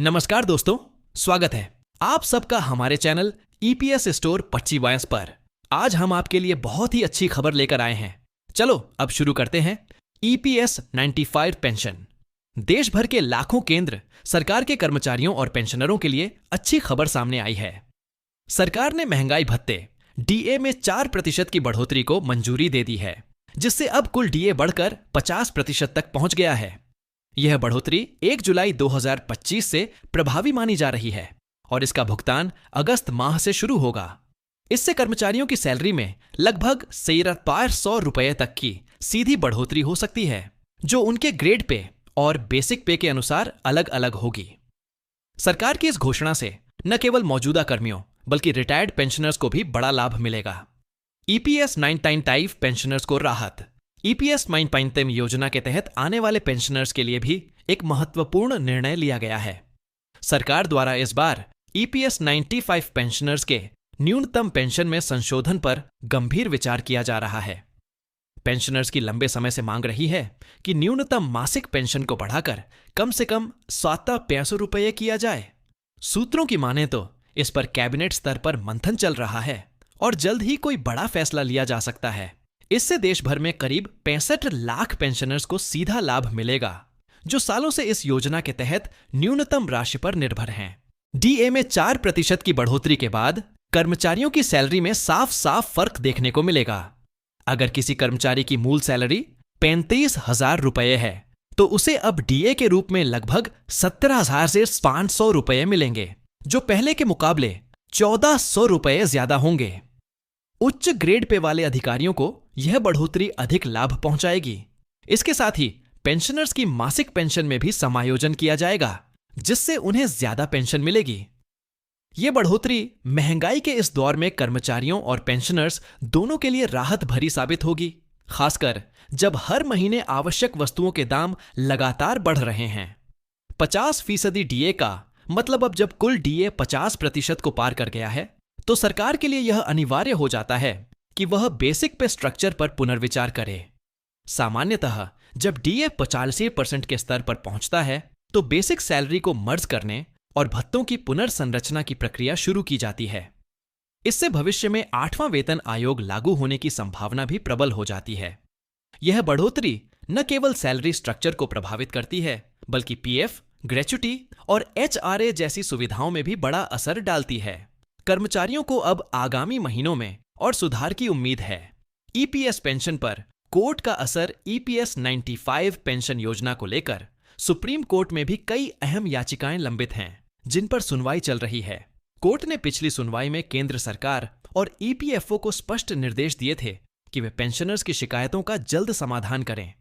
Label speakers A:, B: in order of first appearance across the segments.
A: नमस्कार दोस्तों, स्वागत है आप सबका हमारे चैनल ईपीएस स्टोर पच्चीवायस पर। आज हम आपके लिए बहुत ही अच्छी खबर लेकर आए हैं। चलो अब शुरू करते हैं। EPS 95 pension. देश भर के लाखों केंद्र सरकार के कर्मचारियों और पेंशनरों के लिए अच्छी खबर सामने आई है। सरकार ने महंगाई भत्ते डीए में 4% की बढ़ोतरी को मंजूरी दे दी है, जिससे अब कुल डीए बढ़कर 50% तक पहुंच गया है। यह बढ़ोतरी 1 जुलाई 2025 से प्रभावी मानी जा रही है और इसका भुगतान अगस्त माह से शुरू होगा। इससे कर्मचारियों की सैलरी में लगभग 1300 रुपये तक की सीधी बढ़ोतरी हो सकती है, जो उनके ग्रेड पे और बेसिक पे के अनुसार अलग अलग होगी। सरकार की इस घोषणा से न केवल मौजूदा कर्मियों बल्कि रिटायर्ड पेंशनर्स को भी बड़ा लाभ मिलेगा। ईपीएस 95 पेंशनर्स को राहत। ईपीएस 95 योजना के तहत आने वाले पेंशनर्स के लिए भी एक महत्वपूर्ण निर्णय लिया गया है। सरकार द्वारा इस बार ईपीएस 95 पेंशनर्स के न्यूनतम पेंशन में संशोधन पर गंभीर विचार किया जा रहा है। पेंशनर्स की लंबे समय से मांग रही है कि न्यूनतम मासिक पेंशन को बढ़ाकर कम से कम 765 रुपये किया जाए। सूत्रों की माने तो इस पर कैबिनेट स्तर पर मंथन चल रहा है और जल्द ही कोई बड़ा फैसला लिया जा सकता है। इससे देश भर में करीब 65 लाख पेंशनर्स को सीधा लाभ मिलेगा, जो सालों से इस योजना के तहत न्यूनतम राशि पर निर्भर हैं। डीए में 4% की बढ़ोतरी के बाद कर्मचारियों की सैलरी में साफ साफ फर्क देखने को मिलेगा। अगर किसी कर्मचारी की मूल सैलरी 35,000 रुपये है, तो उसे अब डीए के रूप में लगभग 17,000 से 500 रुपये मिलेंगे, जो पहले के मुकाबले 1,400 रुपये ज्यादा होंगे। उच्च ग्रेड पे वाले अधिकारियों को यह बढ़ोतरी अधिक लाभ पहुंचाएगी। इसके साथ ही पेंशनर्स की मासिक पेंशन में भी समायोजन किया जाएगा, जिससे उन्हें ज्यादा पेंशन मिलेगी। यह बढ़ोतरी महंगाई के इस दौर में कर्मचारियों और पेंशनर्स दोनों के लिए राहत भरी साबित होगी, खासकर जब हर महीने आवश्यक वस्तुओं के दाम लगातार बढ़ रहे हैं। 50% डीए का मतलब अब जब कुल डीए 50% को पार कर गया है, तो सरकार के लिए यह अनिवार्य हो जाता है कि वह बेसिक पे स्ट्रक्चर पर पुनर्विचार करे। सामान्यतः जब डीए 85% के स्तर पर पहुंचता है, तो बेसिक सैलरी को मर्ज करने और भत्तों की पुनर्संरचना की प्रक्रिया शुरू की जाती है। इससे भविष्य में 8वां वेतन आयोग लागू होने की संभावना भी प्रबल हो जाती है। यह बढ़ोतरी न केवल सैलरी स्ट्रक्चर को प्रभावित करती है, बल्कि पीएफ, ग्रेच्युटी और एचआरए जैसी सुविधाओं में भी बड़ा असर डालती है। कर्मचारियों को अब आगामी महीनों में और सुधार की उम्मीद है। ईपीएस पेंशन पर कोर्ट का असर। ईपीएस 95 पेंशन योजना को लेकर सुप्रीम कोर्ट में भी कई अहम याचिकाएं लंबित हैं, जिन पर सुनवाई चल रही है। कोर्ट ने पिछली सुनवाई में केंद्र सरकार और ईपीएफओ को स्पष्ट निर्देश दिए थे कि वे पेंशनर्स की शिकायतों का जल्द समाधान करें।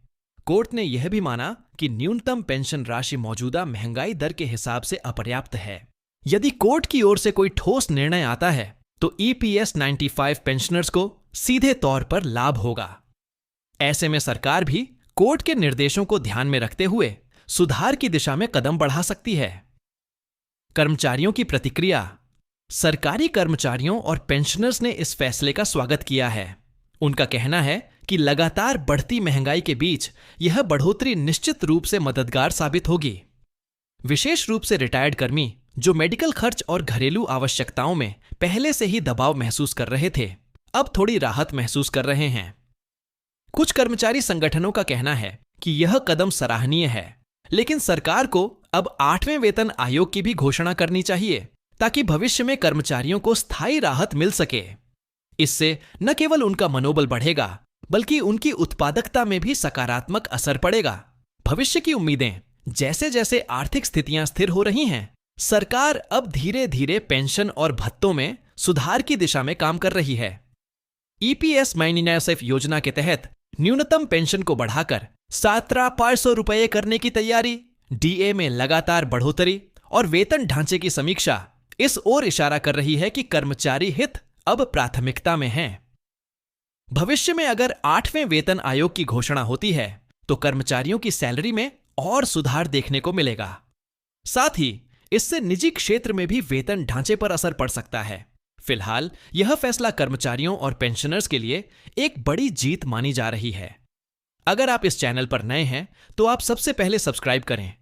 A: कोर्ट ने यह भी माना कि न्यूनतम पेंशन राशि मौजूदा महंगाई दर के हिसाब से अपर्याप्त है। यदि कोर्ट की ओर से कोई ठोस निर्णय आता है, तो ईपीएस 95 पेंशनर्स को सीधे तौर पर लाभ होगा। ऐसे में सरकार भी कोर्ट के निर्देशों को ध्यान में रखते हुए सुधार की दिशा में कदम बढ़ा सकती है। कर्मचारियों की प्रतिक्रिया। सरकारी कर्मचारियों और पेंशनर्स ने इस फैसले का स्वागत किया है। उनका कहना है कि लगातार बढ़ती महंगाई के बीच यह बढ़ोतरी निश्चित रूप से मददगार साबित होगी। विशेष रूप से रिटायर्ड कर्मी जो मेडिकल खर्च और घरेलू आवश्यकताओं में पहले से ही दबाव महसूस कर रहे थे, अब थोड़ी राहत महसूस कर रहे हैं। कुछ कर्मचारी संगठनों का कहना है कि यह कदम सराहनीय है, लेकिन सरकार को अब 8वें वेतन आयोग की भी घोषणा करनी चाहिए, ताकि भविष्य में कर्मचारियों को स्थायी राहत मिल सके। इससे न केवल उनका मनोबल बढ़ेगा, बल्कि उनकी उत्पादकता में भी सकारात्मक असर पड़ेगा। भविष्य की उम्मीदें। जैसे जैसे आर्थिक स्थितियां स्थिर हो रही हैं, सरकार अब धीरे धीरे पेंशन और भत्तों में सुधार की दिशा में काम कर रही है। ईपीएस 95 योजना के तहत न्यूनतम पेंशन को बढ़ाकर 17,500 रुपये करने की तैयारी, डीए में लगातार बढ़ोतरी और वेतन ढांचे की समीक्षा इस ओर इशारा कर रही है कि कर्मचारी हित अब प्राथमिकता में हैं। भविष्य में अगर 8वें वेतन आयोग की घोषणा होती है, तो कर्मचारियों की सैलरी में और सुधार देखने को मिलेगा। साथ ही इससे निजी क्षेत्र में भी वेतन ढांचे पर असर पड़ सकता है। फिलहाल यह फैसला कर्मचारियों और पेंशनर्स के लिए एक बड़ी जीत मानी जा रही है। अगर आप इस चैनल पर नए हैं, तो आप सबसे पहले सब्सक्राइब करें